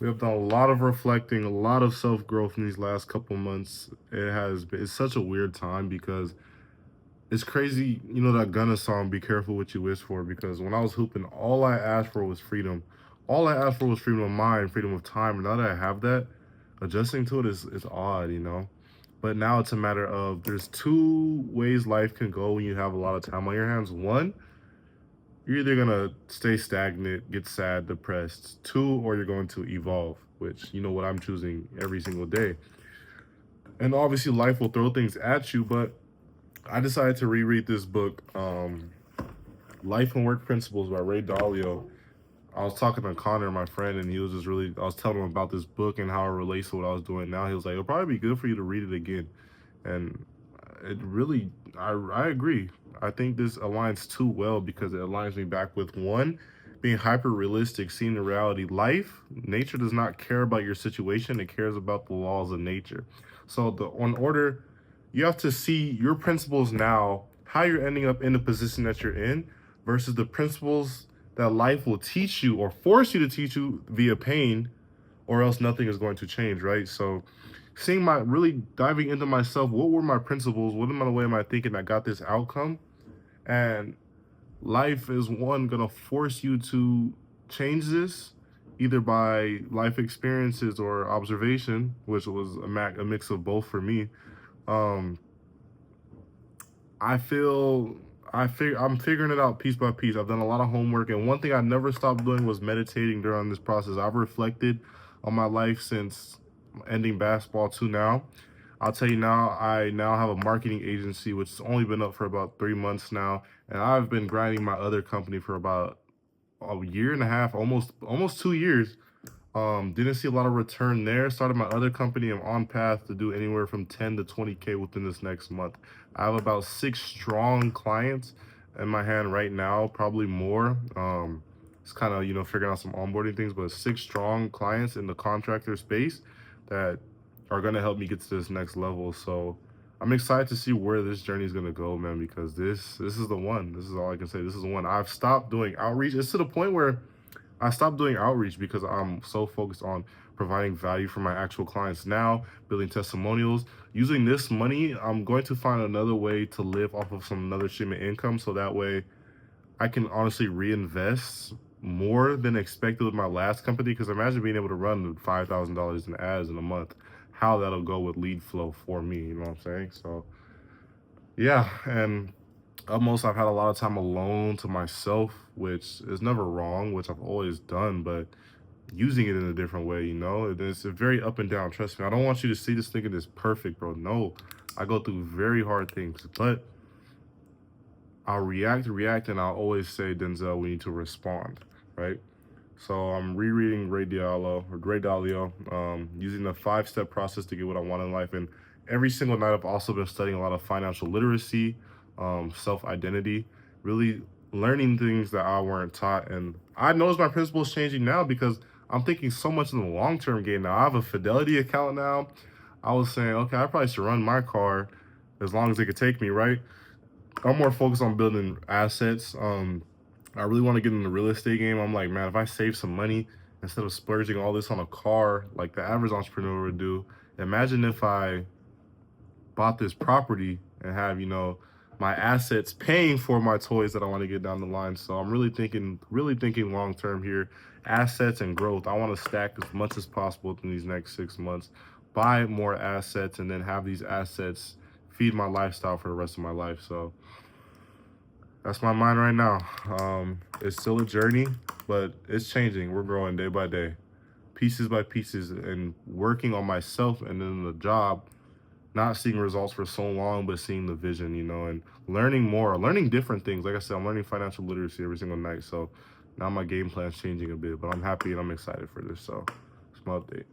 We have done a lot of reflecting, a lot of self-growth in these last couple months. It's such a weird time because it's crazy, that Gunna song, Be Careful What You Wish For, because when I was hooping, all I asked for was freedom. All I asked for was freedom of mind, freedom of time. And now that I have that, adjusting to it is odd. But now it's a matter of there's two ways life can go when you have a lot of time on your hands. One, you're either gonna stay stagnant, get sad, depressed. Two, or you're going to evolve, which you know what I'm choosing every single day. And obviously life will throw things at you, but I decided to reread this book, Life and Work Principles by Ray Dalio. I was talking to Connor, my friend, and he was just really, I was telling him about this book and how it relates to what I was doing now. He was like, it'll probably be good for you to read it again. And it really, I agree. I think this aligns too well because it aligns me back with one, being hyper realistic, seeing the reality. Nature does not care about your situation, it cares about the laws of nature. So, on order, you have to see your principles now, how you're ending up in the position that you're in, versus the principles that life will teach you or force you to teach you via pain, or else nothing is going to change, right? So seeing my really diving into myself, what were my principles? What am I the way am I thinking that got this outcome? And life is one gonna force you to change this either by life experiences or observation, which was a mix of both for me. Um, I feel I'm figuring it out piece by piece. I've done a lot of homework, and one thing I never stopped doing was meditating during this process. I've reflected on my life since ending basketball to now. I'll tell you now, I now have a marketing agency which has only been up for about 3 months now, and I've been grinding my other company for about a year and a half, almost 2 years. Didn't see a lot of return there. Started my other company. I'm on path to do anywhere from 10 to 20K within this next month. I have about 6 strong clients in my hand right now, probably more. It's kind of, figuring out some onboarding things, but 6 strong clients in the contractor space that are going to help me get to this next level. So I'm excited to see where this journey is going to go, man, because this is the one. This is all I can say. This is the one. I've stopped doing outreach. It's to the point where I stopped doing outreach because I'm so focused on providing value for my actual clients now, building testimonials. Using this money, I'm going to find another way to live off of some another stream of income so that way I can honestly reinvest more than expected with my last company. Because imagine being able to run $5,000 in ads in a month, how that'll go with lead flow for me. You know what I'm saying? So yeah, and almost I've had a lot of time alone to myself, which is never wrong, which I've always done, but using it in a different way, it's a very up and down. Trust me, I don't want you to see this thinking it's perfect, bro. No, I go through very hard things, but I'll react, and I'll always say, Denzel, we need to respond, right? So I'm rereading Ray Dalio, using the 5-step process to get what I want in life. And every single night, I've also been studying a lot of financial literacy, self-identity, really learning things that I weren't taught. And I notice my principles changing now because I'm thinking so much in the long-term game now. I have a Fidelity account now. I was saying, okay, I probably should run my car as long as it could take me, right? I'm more focused on building assets. I really want to get in the real estate game. I'm like, man, if I save some money instead of splurging all this on a car like the average entrepreneur would do, imagine if I bought this property and have, my assets paying for my toys that I want to get down the line. So I'm really thinking long term here, assets and growth. I want to stack as much as possible in these next 6 months, buy more assets, and then have these assets feed my lifestyle for the rest of my life. So that's my mind right now. It's still a journey, but it's changing. We're growing day by day, pieces by pieces, and working on myself and then the job, not seeing results for so long, but seeing the vision, and learning more, learning different things. Like I said, I'm learning financial literacy every single night. So now my game plan's changing a bit, but I'm happy and I'm excited for this. So it's my update.